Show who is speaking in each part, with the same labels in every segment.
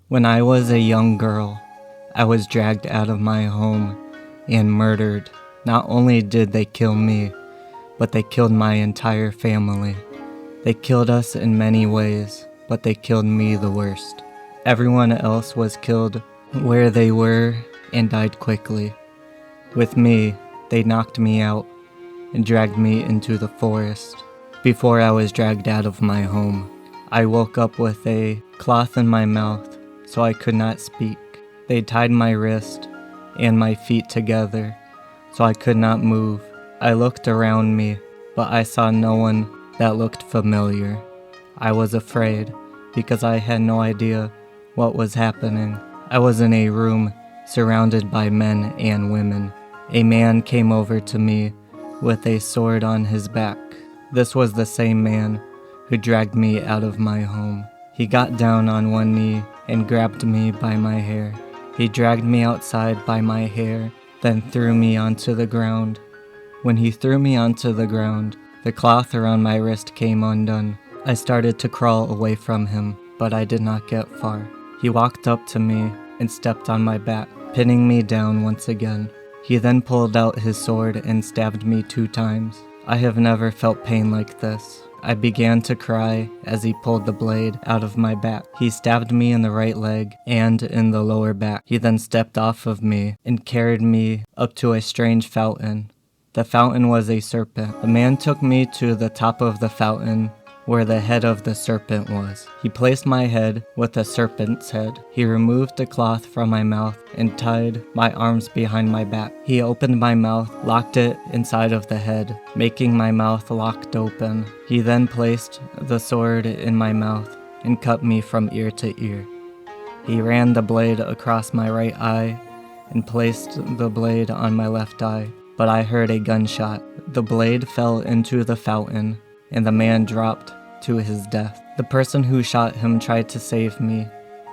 Speaker 1: When I was a young girl, I was dragged out of my home and murdered. Not only did they kill me, but they killed my entire family. They killed us in many ways, but they killed me the worst. Everyone else was killed where they were and died quickly. With me, they knocked me out and dragged me into the forest. Before I was dragged out of my home, I woke up with a cloth in my mouth so I could not speak. They tied my wrist and my feet together so I could not move. I looked around me, but I saw no one that looked familiar. I was afraid because I had no idea what was happening. I was in a room surrounded by men and women. A man came over to me with a sword on his back. This was the same man who dragged me out of my home. He got down on one knee and grabbed me by my hair. He dragged me outside by my hair, then threw me onto the ground. When he threw me onto the ground, the cloth around my wrist came undone. I started to crawl away from him, but I did not get far. He walked up to me and stepped on my back, pinning me down once again. He then pulled out his sword and stabbed me 2 times. I have never felt pain like this. I began to cry as he pulled the blade out of my back. He stabbed me in the right leg and in the lower back. He then stepped off of me and carried me up to a strange fountain. The fountain was a serpent. The man took me to the top of the fountain where the head of the serpent was. He placed my head with the serpent's head. He removed the cloth from my mouth and tied my arms behind my back. He opened my mouth, locked it inside of the head, making my mouth locked open. He then placed the sword in my mouth and cut me from ear to ear. He ran the blade across my right eye and placed the blade on my left eye, but I heard a gunshot. The blade fell into the fountain, and the man dropped to his death. The person who shot him tried to save me,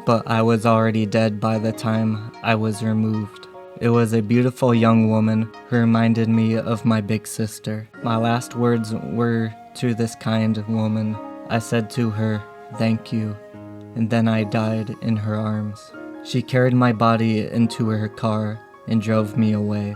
Speaker 1: but I was already dead by the time I was removed. It was a beautiful young woman who reminded me of my big sister. My last words were to this kind woman. I said to her, "Thank you," and then I died in her arms. She carried my body into her car and drove me away.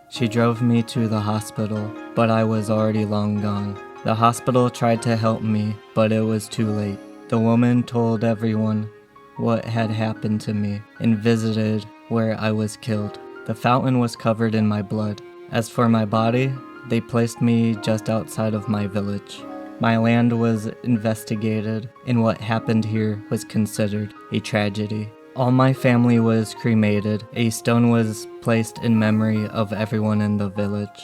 Speaker 1: She drove me to the hospital, but I was already long gone. The hospital tried to help me, but it was too late. The woman told everyone what had happened to me and visited where I was killed. The fountain was covered in my blood. As for my body, they placed me just outside of my village. My land was investigated, and what happened here was considered a tragedy. All my family was cremated. A stone was placed in memory of everyone in the village.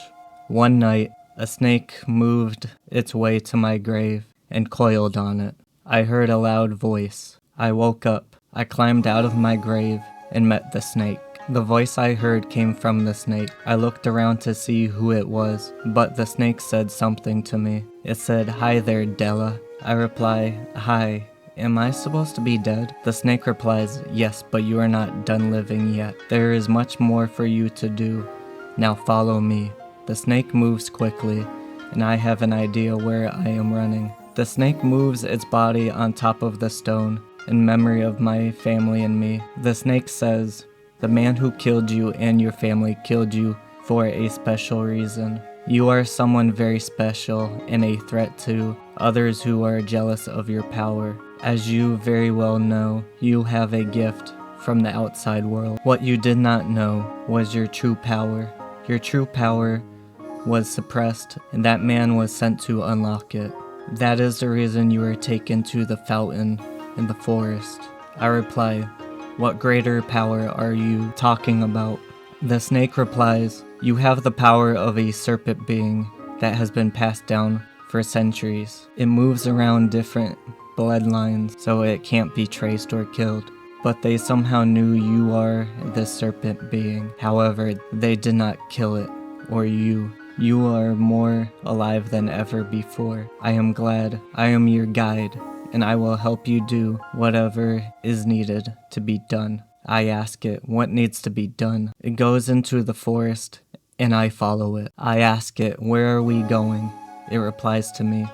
Speaker 1: One night, a snake moved its way to my grave and coiled on it. I heard a loud voice. I woke up. I climbed out of my grave and met the snake. The voice I heard came from the snake. I looked around to see who it was, but the snake said something to me. It said, "Hi there, Della." I reply, "Hi. Am I supposed to be dead?" The snake replies, "Yes, but you are not done living yet. There is much more for you to do. Now follow me." The snake moves quickly, and I have an idea where I am running. The snake moves its body on top of the stone in memory of my family and me. The snake says, "The man who killed you and your family killed you for a special reason. You are someone very special and a threat to others who are jealous of your power. As you very well know, you have a gift from the outside world. What you did not know was your true power. Your true power was suppressed, and that man was sent to unlock it. That is the reason you were taken to the fountain in the forest." I reply, "What greater power are you talking about?" The snake replies, "You have the power of a serpent being that has been passed down for centuries. It moves around different bloodlines, so it can't be traced or killed. But they somehow knew you are this serpent being. However, they did not kill it or you. You are more alive than ever before. I am glad I am your guide, and I will help you do whatever is needed to be done." I ask it, "What needs to be done?" It goes into the forest, and I follow it. I ask it, "Where are we going?" It replies to me,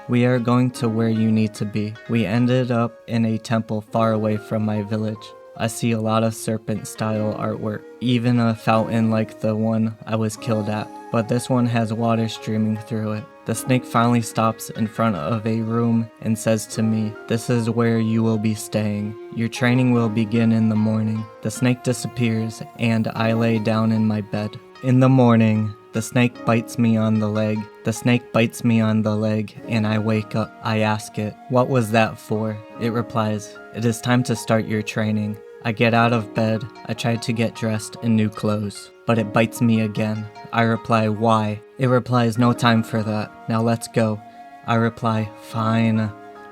Speaker 1: We are going to where you need to be. We ended up in a temple far away from my village. I see a lot of serpent-style artwork, even a fountain like the one I was killed at, but this one has water streaming through it. The snake finally stops in front of a room and says to me, "This is where you will be staying. Your training will begin in the morning." The snake disappears, and I lay down in my bed. In the morning, the snake bites me on the leg. The snake bites me on the leg, and I wake up. I ask it, "What was that for?" It replies, "It is time to start your training." I get out of bed. I try to get dressed in new clothes, but it bites me again. I reply, "Why?" It replies, "No time for that. Now let's go." I reply, "Fine."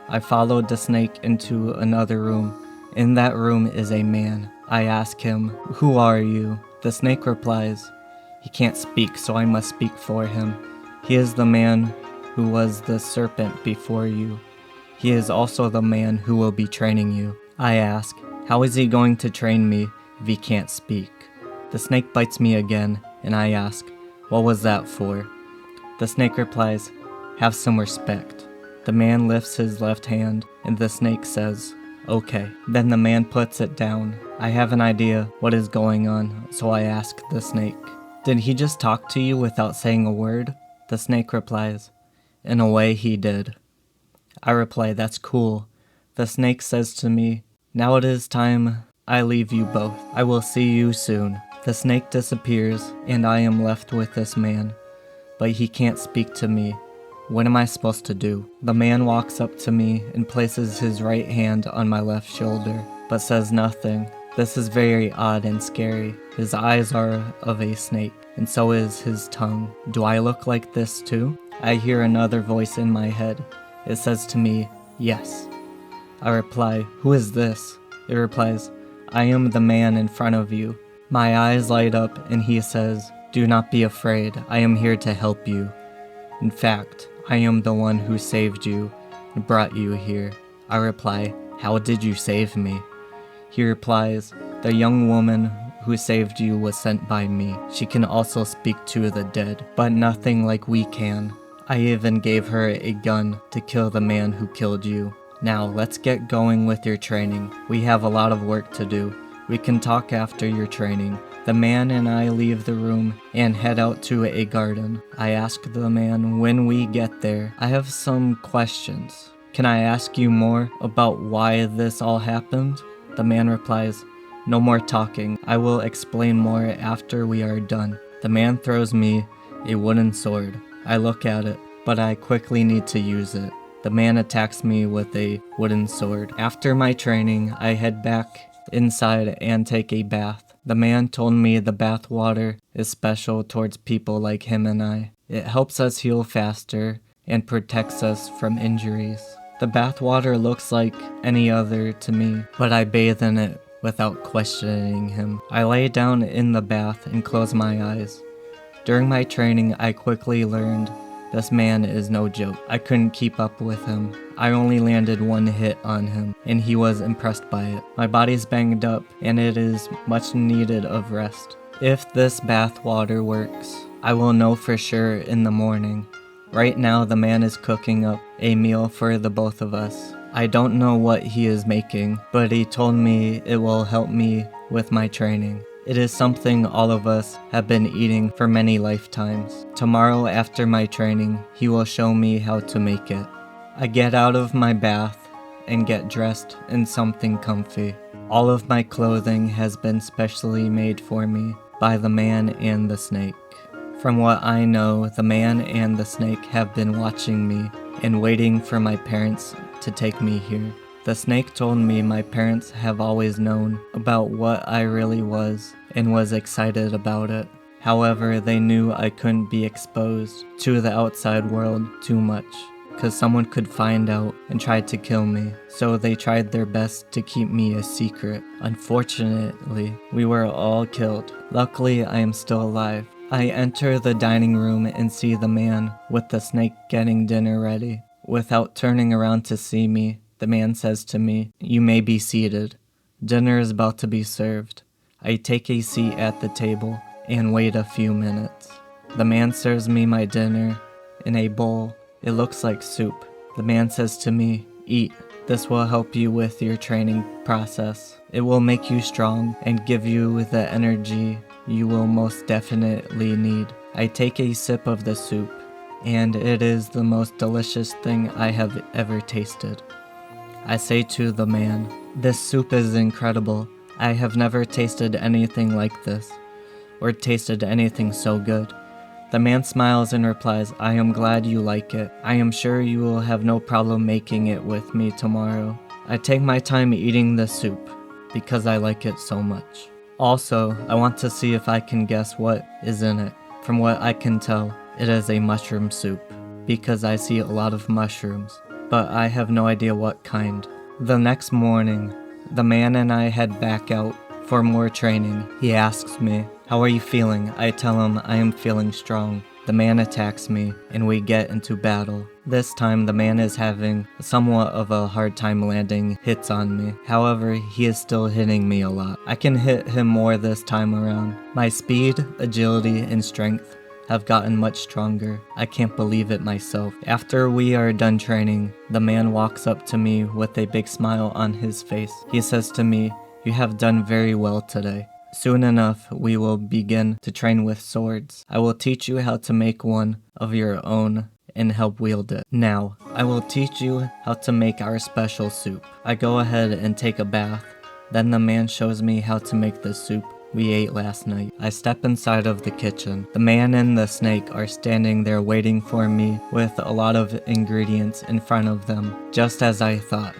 Speaker 1: I followed the snake into another room. In that room is a man. I ask him, "Who are you?" The snake replies, "He can't speak, so I must speak for him. He is the man who was the serpent before you. He is also the man who will be training you." I ask, "How is he going to train me if he can't speak?" The snake bites me again, and I ask, "What was that for?" The snake replies, "Have some respect." The man lifts his left hand, and the snake says, "Okay." Then the man puts it down. I have an idea what is going on, so I ask the snake, "Did he just talk to you without saying a word?" The snake replies, "In a way he did." I reply, "That's cool." The snake says to me, "Now it is time I leave you both. I will see you soon." The snake disappears, and I am left with this man, but he can't speak to me. What am I supposed to do? The man walks up to me and places his right hand on my left shoulder, but says nothing. This is very odd and scary. His eyes are of a snake, and so is his tongue. Do I look like this too? I hear another voice in my head. It says to me, "Yes." I reply, "Who is this?" It replies, "I am the man in front of you." My eyes light up, and he says, "Do not be afraid. I am here to help you. In fact, I am the one who saved you and brought you here." I reply, "How did you save me?" He replies, "The young woman who saved you was sent by me. She can also speak to the dead, but nothing like we can. I even gave her a gun to kill the man who killed you. Now let's get going with your training. We have a lot of work to do. We can talk after your training." The man and I leave the room and head out to a garden. I ask the man when we get there, "I have some questions. Can I ask you more about why this all happened?" The man replies, "No more talking. I will explain more after we are done." The man throws me a wooden sword. I look at it, but I quickly need to use it. The man attacks me with a wooden sword. After my training, I head back inside and take a bath. The man told me the bath water is special towards people like him and I. It helps us heal faster and protects us from injuries. The bath water looks like any other to me, but I bathe in it without questioning him. I lay down in the bath and close my eyes. During my training, I quickly learned this man is no joke. I couldn't keep up with him. I only landed one hit on him, and he was impressed by it. My body's banged up, and it is much needed of rest. If this bath water works, I will know for sure in the morning. Right now, the man is cooking up a meal for the both of us. I don't know what he is making, but he told me it will help me with my training. It is something all of us have been eating for many lifetimes. Tomorrow after my training, he will show me how to make it. I get out of my bath and get dressed in something comfy. All of my clothing has been specially made for me by the man and the snake. From what I know, the man and the snake have been watching me and waiting for my parents to take me here. The snake told me my parents have always known about what I really was and was excited about it. However, they knew I couldn't be exposed to the outside world too much, because someone could find out and try to kill me, so they tried their best to keep me a secret. Unfortunately, we were all killed. Luckily, I am still alive. I enter the dining room and see the man with the snake getting dinner ready. Without turning around to see me, the man says to me, "You may be seated. Dinner is about to be served." I take a seat at the table and wait a few minutes. The man serves me my dinner in a bowl. It looks like soup. The man says to me, "Eat. This will help you with your training process. It will make you strong and give you the energy you will most definitely need." I take a sip of the soup, and it is the most delicious thing I have ever tasted. I say to the man, "This soup is incredible. I have never tasted anything like this, or tasted anything so good." The man smiles and replies, "I am glad you like it. I am sure you will have no problem making it with me tomorrow." I take my time eating the soup, because I like it so much. Also, I want to see if I can guess what is in it. From what I can tell, it is a mushroom soup, because I see a lot of mushrooms, but I have no idea what kind. The next morning, the man and I head back out for more training. He asks me, "How are you feeling?" I tell him I am feeling strong. The man attacks me, and we get into battle. This time, the man is having somewhat of a hard time landing hits on me. However, he is still hitting me a lot. I can hit him more this time around. My speed, agility, and strength have gotten much stronger. I can't believe it myself. After we are done training, the man walks up to me with a big smile on his face. He says to me, "You have done very well today. Soon enough, we will begin to train with swords. I will teach you how to make one of your own and help wield it. Now, I will teach you how to make our special soup." I go ahead and take a bath. Then the man shows me how to make the soup we ate last night. I step inside of the kitchen. The man and the snake are standing there waiting for me with a lot of ingredients in front of them, just as I thought.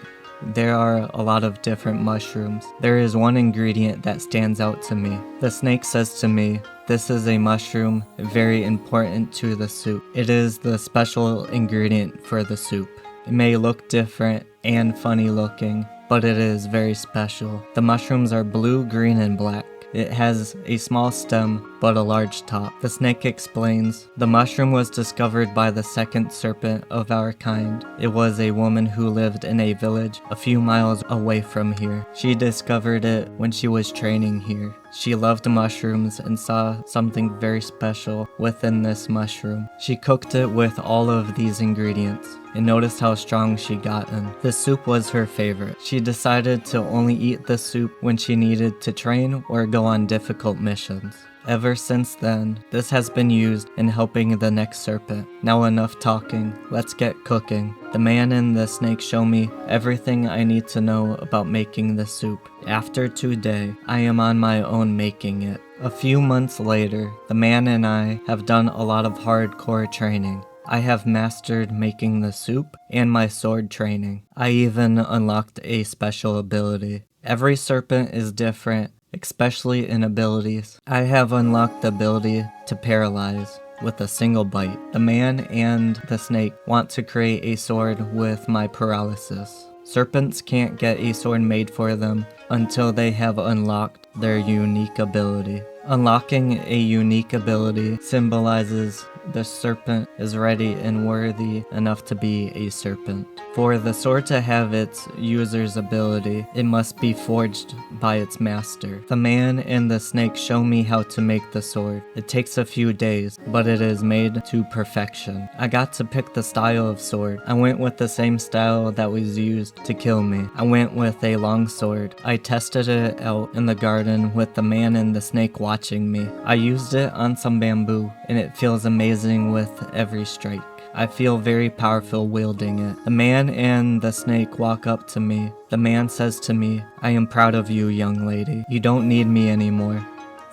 Speaker 1: There are a lot of different mushrooms. There is one ingredient that stands out to me. The snake says to me, "This is a mushroom very important to the soup. It is the special ingredient for the soup. It may look different and funny looking, but it is very special. The mushrooms are blue, green, and black. It has a small stem, but a large top." The snake explains, "The mushroom was discovered by the second serpent of our kind. It was a woman who lived in a village a few miles away from here. She discovered it when she was training here. She loved mushrooms and saw something very special within this mushroom. She cooked it with all of these ingredients and noticed how strong she gotten. The soup was her favorite. She decided to only eat the soup when she needed to train or go on difficult missions. Ever since then, this has been used in helping the next serpent. Now enough talking, let's get cooking." The man and the snake show me everything I need to know about making the soup. After today, I am on my own making it. A few months later, the man and I have done a lot of hardcore training. I have mastered making the soup and my sword training. I even unlocked a special ability. Every serpent is different, especially in abilities. I have unlocked the ability to paralyze with a single bite. The man and the snake want to create a sword with my paralysis. Serpents can't get a sword made for them until they have unlocked their unique ability. Unlocking a unique ability symbolizes the serpent is ready and worthy enough to be a serpent. For the sword to have its user's ability, it must be forged by its master. The man and the snake show me how to make the sword. It takes a few days, but it is made to perfection. I got to pick the style of sword. I went with the same style that was used to kill me. I went with a long sword. I tested it out in the garden with the man and the snake watching me. I used it on some bamboo, and it feels amazing with every strike. I feel very powerful wielding it. The man and the snake walk up to me. The man says to me, "I am proud of you, young lady. You don't need me anymore.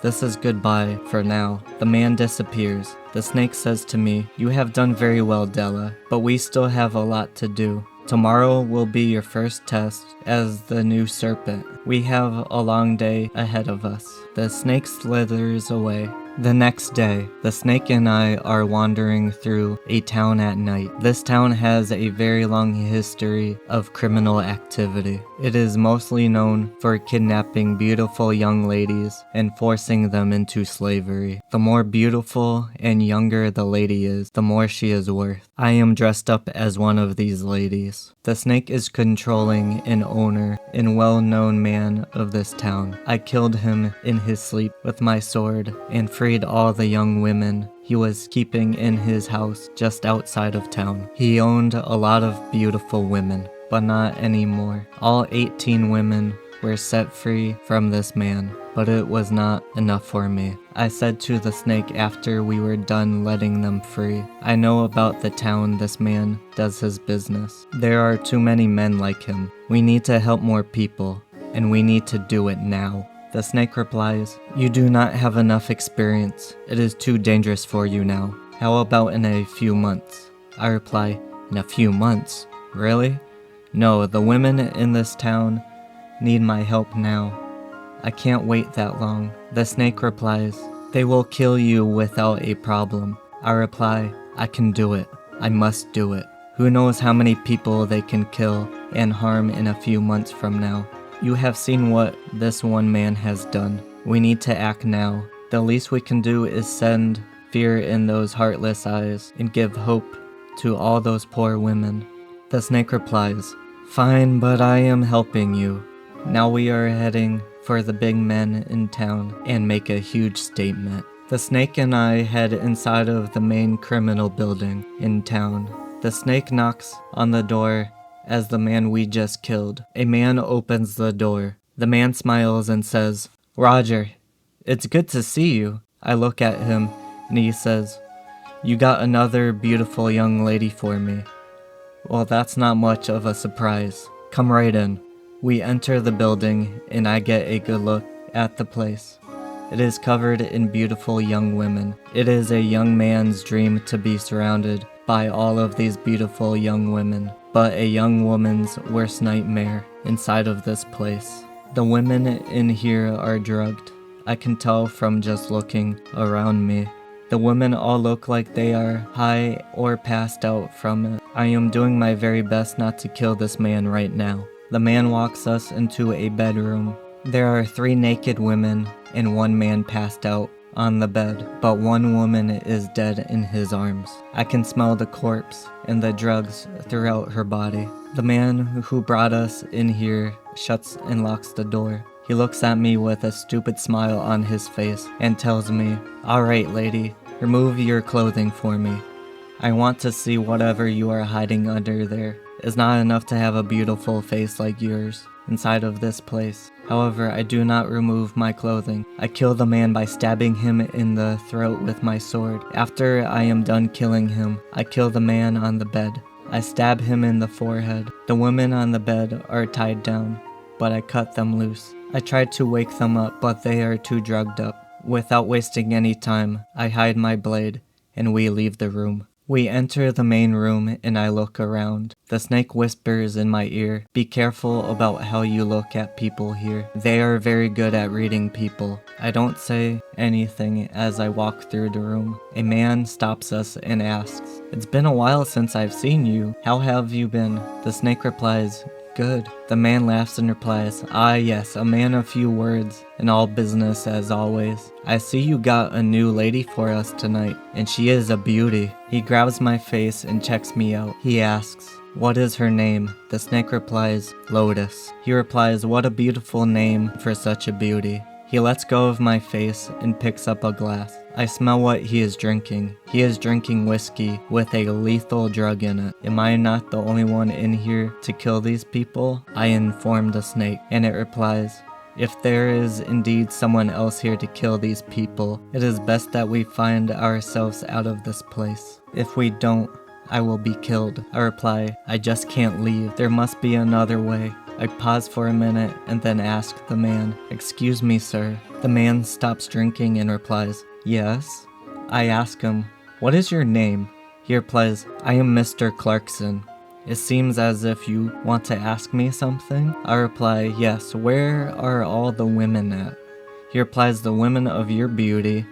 Speaker 1: This is goodbye for now." The man disappears. The snake says to me, "You have done very well, Della, but we still have a lot to do. Tomorrow will be your first test as the new serpent. We have a long day ahead of us." The snake slithers away. The next day, the snake and I are wandering through a town at night. This town has a very long history of criminal activity. It is mostly known for kidnapping beautiful young ladies and forcing them into slavery. The more beautiful and younger the lady is, the more she is worth. I am dressed up as one of these ladies. The snake is controlling an owner and well-known man of this town. I killed him in his sleep with my sword and freed all the young women he was keeping in his house just outside of town. He owned a lot of beautiful women, but not anymore. All 18 women were set free from this man, but it was not enough for me. I said to the snake after we were done letting them free, I know about the town this man does his business. There are too many men like him. We need to help more people, and we need to do it now. The snake replies, you do not have enough experience. It is too dangerous for you now. How about in a few months? I reply, in a few months? Really? No, the women in this town need my help now. I can't wait that long. The snake replies, they will kill you without a problem. I reply, I can do it. I must do it. Who knows how many people they can kill and harm in a few months from now. You have seen what this one man has done. We need to act now. The least we can do is send fear in those heartless eyes and give hope to all those poor women. The snake replies, fine, but I am helping you. Now we are heading for the big men in town and make a huge statement. The snake and I head inside of the main criminal building in town. The snake knocks on the door as the man we just killed. A man opens the door. The man smiles and says, Roger, it's good to see you. I look at him and he says, you got another beautiful young lady for me. Well, that's not much of a surprise. Come right in. We enter the building and I get a good look at the place. It is covered in beautiful young women. It is a young man's dream to be surrounded by all of these beautiful young women, but a young woman's worst nightmare inside of this place. The women in here are drugged. I can tell from just looking around me. The women all look like they are high or passed out from it. I am doing my very best not to kill this man right now. The man walks us into a bedroom. There are 3 naked women and 1 man passed out on the bed, but 1 woman is dead in his arms. I can smell the corpse and the drugs throughout her body. The man who brought us in here shuts and locks the door. He looks at me with a stupid smile on his face and tells me, all right, lady, remove your clothing for me. I want to see whatever you are hiding under there. It's not enough to have a beautiful face like yours inside of this place. However, I do not remove my clothing. I kill the man by stabbing him in the throat with my sword. After I am done killing him, I kill the man on the bed. I stab him in the forehead. The women on the bed are tied down, but I cut them loose. I tried to wake them up, but they are too drugged up. Without wasting any time, I hide my blade, and we leave the room. We enter the main room and I look around. The snake whispers in my ear, be careful about how you look at people here. They are very good at reading people. I don't say anything as I walk through the room. A man stops us and asks, it's been a while since I've seen you. How have you been? The snake replies, good. The man laughs and replies, ah yes, a man of few words, and all business as always. I see you got a new lady for us tonight, and she is a beauty. He grabs my face and checks me out. He asks, what is her name? The snake replies, Lotus. He replies, what a beautiful name for such a beauty. He lets go of my face and picks up a glass. I smell what he is drinking. He is drinking whiskey with a lethal drug in it. Am I not the only one in here to kill these people? I inform the snake, and it replies, if there is indeed someone else here to kill these people, it is best that we find ourselves out of this place. If we don't, I will be killed. I reply, I just can't leave. There must be another way. I pause for a minute and then ask the man, excuse me, sir. The man stops drinking and replies, yes. I ask him, what is your name? He replies, I am Mr. Clarkson. It seems as if you want to ask me something. I reply, yes, where are all the women at? He replies, the women of your beauty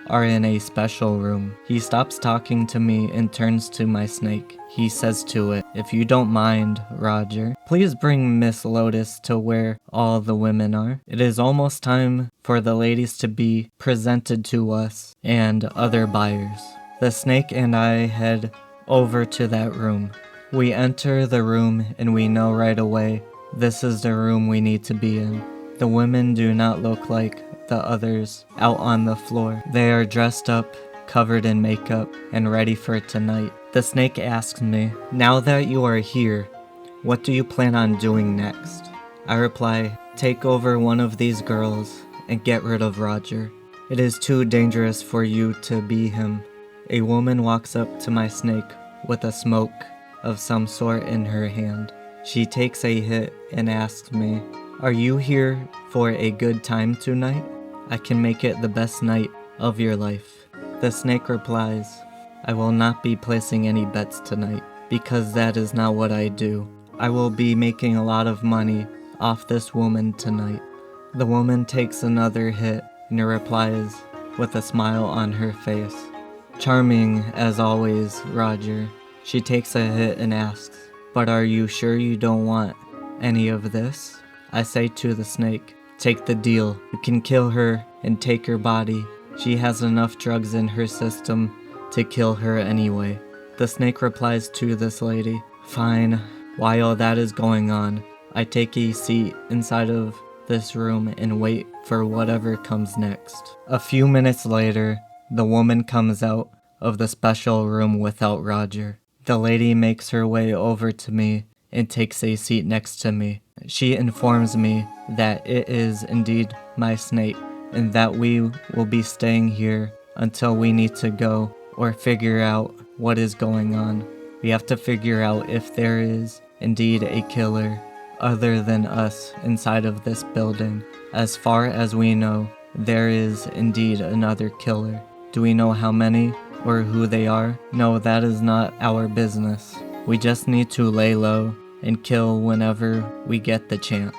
Speaker 1: are in a special room. He stops talking to me and turns to my snake. He says to it, if you don't mind, Roger, please bring Miss Lotus to where all the women are. It is almost time for the ladies to be presented to us and other buyers. The snake and I head over to that room. We enter the room and we know right away this is the room we need to be in. The women do not look like the others out on the floor. They are dressed up covered in makeup and ready for tonight. The snake asks me, "Now that you are here, what do you plan on doing next?" I reply, "Take over one of these girls and get rid of Roger. It is too dangerous for you to be him." A woman walks up to my snake with a smoke of some sort in her hand. She takes a hit and asks me, "Are you here for a good time tonight? I can make it the best night of your life." The snake replies, "I will not be placing any bets tonight, because that is not what I do. I will be making a lot of money off this woman tonight." The woman takes another hit and replies with a smile on her face, "Charming as always, Roger." She takes a hit and asks, "But are you sure you don't want any of this?" I say to the snake, "Take the deal. You can kill her and take her body. She has enough drugs in her system to kill her anyway." The snake replies to this lady, "Fine." While that is going on, I take a seat inside of this room and wait for whatever comes next. A few minutes later, the woman comes out of the special room without Roger. The lady makes her way over to me and takes a seat next to me. She informs me that it is indeed my snake and that we will be staying here until we need to go or figure out what is going on. We have to figure out if there is indeed a killer other than us inside of this building. As far as we know, there is indeed another killer. Do we know how many or who they are? No, that is not our business. We just need to lay low and kill whenever we get the chance.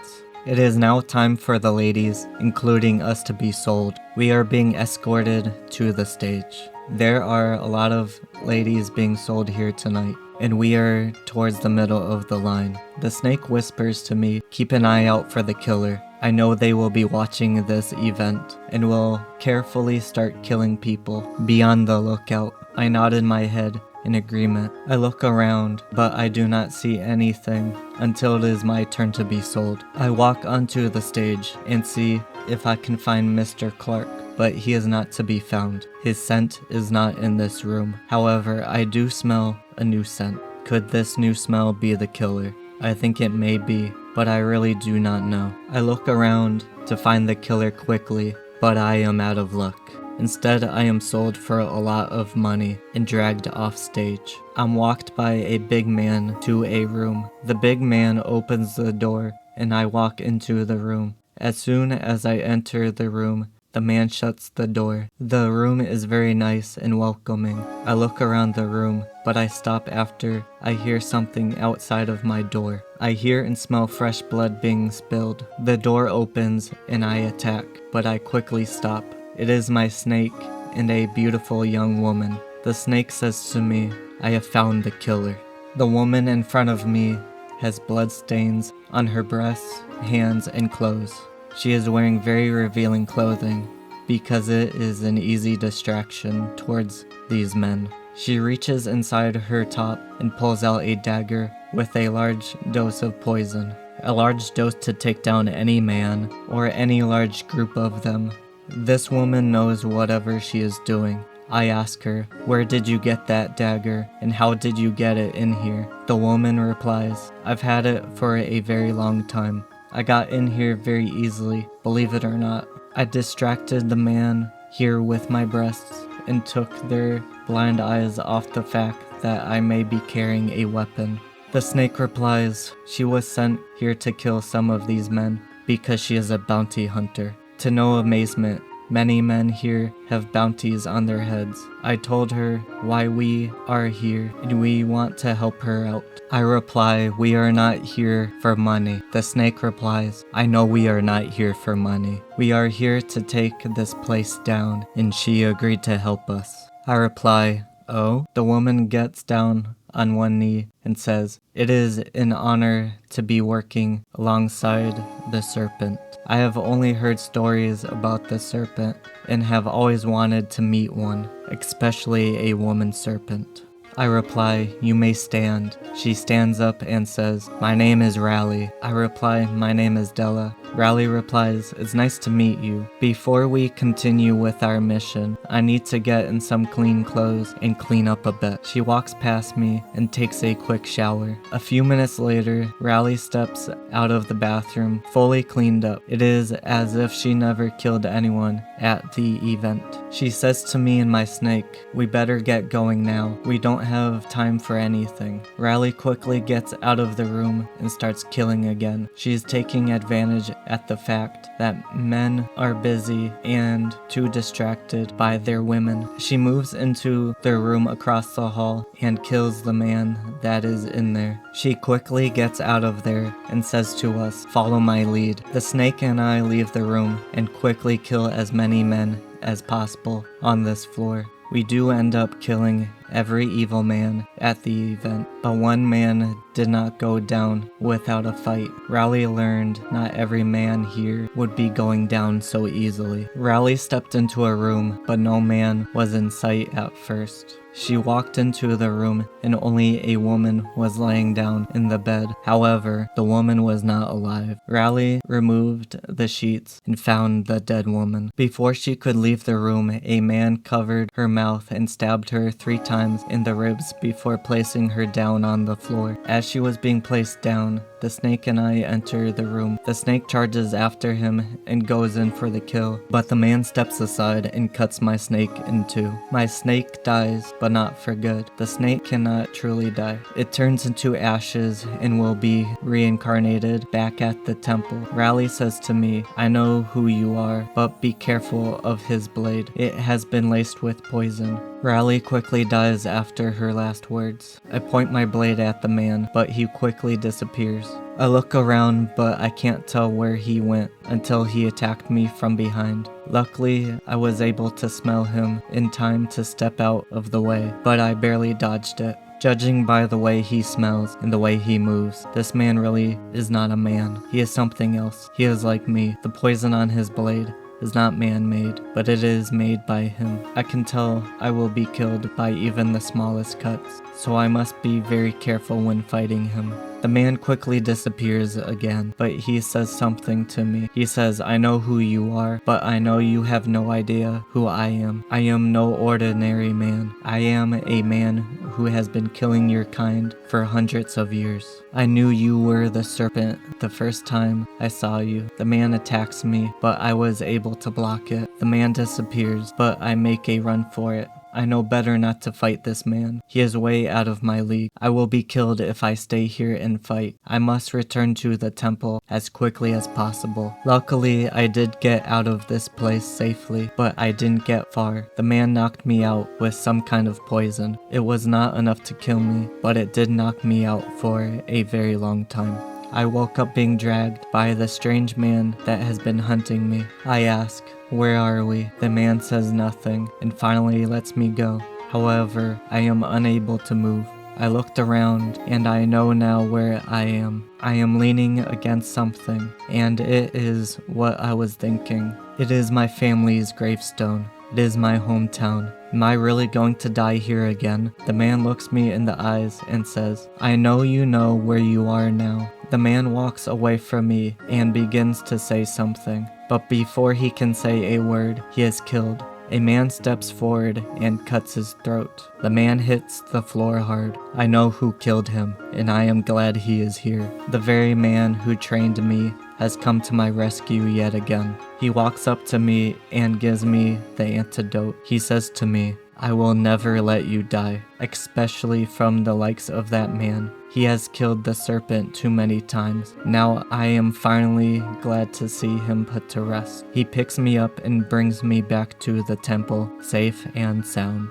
Speaker 1: It is now time for the ladies, including us, to be sold. We are being escorted to the stage. There are a lot of ladies being sold here tonight, and we are towards the middle of the line. The snake whispers to me, "Keep an eye out for the killer. I know they will be watching this event and will carefully start killing people. Be on the lookout." I nodded my head in agreement. I look around, but I do not see anything until it is my turn to be sold. I walk onto the stage and see if I can find Mr. Clark, but he is not to be found. His scent is not in this room. However, I do smell a new scent. Could this new smell be the killer? I think it may be, but I really do not know. I look around to find the killer quickly, but I am out of luck. Instead, I am sold for a lot of money and dragged off stage. I'm walked by a big man to a room. The big man opens the door and I walk into the room. As soon as I enter the room, the man shuts the door. The room is very nice and welcoming. I look around the room, but I stop after I hear something outside of my door. I hear and smell fresh blood being spilled. The door opens and I attack, but I quickly stop. It is my snake and a beautiful young woman. The snake says to me, "I have found the killer." The woman in front of me has blood stains on her breasts, hands, and clothes. She is wearing very revealing clothing because it is an easy distraction towards these men. She reaches inside her top and pulls out a dagger with a large dose of poison. A large dose to take down any man or any large group of them. This woman knows whatever she is doing. I ask her, "Where did you get that dagger and how did you get it in here?" The woman replies, "I've had it for a very long time. I got in here very easily, believe it or not. I distracted the man here with my breasts and took their blind eyes off the fact that I may be carrying a weapon." The snake replies, "She was sent here to kill some of these men because she is a bounty hunter." To no amazement, many men here have bounties on their heads. I told her why we are here and we want to help her out. I reply, "We are not here for money." The snake replies, "I know we are not here for money. We are here to take this place down," and she agreed to help us. I reply, "Oh?" The woman gets down on one knee and says, "It is an honor to be working alongside the Serpent. I have only heard stories about the Serpent and have always wanted to meet one, especially a woman serpent." I reply, "You may stand." She stands up and says, "My name is Rally." I reply, "My name is Della." Rally replies, "It's nice to meet you. Before we continue with our mission, I need to get in some clean clothes and clean up a bit." She walks past me and takes a quick shower. A few minutes later, Rally steps out of the bathroom, fully cleaned up. It is as if she never killed anyone at the event. She says to me and my snake, "We better get going now. We don't have time for anything." Rally quickly gets out of the room and starts killing again. She is taking advantage at the fact that men are busy and too distracted by their women. She moves into the room across the hall and kills the man that is in there. She quickly gets out of there and says to us, "Follow my lead." The snake and I leave the room and quickly kill as many men as possible on this floor. We do end up killing every evil man at the event, but one man did not go down without a fight. Rally learned not every man here would be going down so easily. Rally stepped into a room, but no man was in sight at first. She walked into the room and only a woman was laying down in the bed. However, the woman was not alive. Rally removed the sheets and found the dead woman. Before she could leave the room, a man covered her mouth and stabbed her 3 times in the ribs before placing her down on the floor. As she was being placed down, the snake and I enter the room. The snake charges after him and goes in for the kill, but the man steps aside and cuts my snake in 2. My snake dies, but not for good. The snake cannot truly die. It turns into ashes and will be reincarnated back at the temple. Rally says to me, "I know who you are, but be careful of his blade. It has been laced with poison." Rally quickly dies after her last words. I point my blade at the man, but he quickly disappears. I look around, but I can't tell where he went until he attacked me from behind. Luckily, I was able to smell him in time to step out of the way, but I barely dodged it. Judging by the way he smells and the way he moves, this man really is not a man. He is something else. He is like me. The poison on his blade is not man-made, but it is made by him. I can tell I will be killed by even the smallest cuts, so I must be very careful when fighting him. The man quickly disappears again, but he says something to me. He says, "I know who you are, but I know you have no idea who I am. I am no ordinary man. I am a man who has been killing your kind for hundreds of years. I knew you were the Serpent the first time I saw you." The man attacks me, but I was able to block it. The man disappears, but I make a run for it. I know better not to fight this man. He is way out of my league. I will be killed if I stay here and fight. I must return to the temple as quickly as possible. Luckily, I did get out of this place safely, but I didn't get far. The man knocked me out with some kind of poison. It was not enough to kill me, but it did knock me out for a very long time. I woke up being dragged by the strange man that has been hunting me. I ask, "Where are we?" The man says nothing and finally lets me go. However, I am unable to move. I looked around and I know now where I am. I am leaning against something, and it is what I was thinking. It is my family's gravestone. It is my hometown. Am I really going to die here again? The man looks me in the eyes and says, "I know you know where you are now." The man walks away from me and begins to say something, but before he can say a word, he is killed. A man steps forward and cuts his throat. The man hits the floor hard. I know who killed him, and I am glad he is here. The very man who trained me has come to my rescue yet again. He walks up to me and gives me the antidote. He says to me, "I will never let you die, especially from the likes of that man. He has killed the serpent too many times. Now I am finally glad to see him put to rest." He picks me up and brings me back to the temple, safe and sound.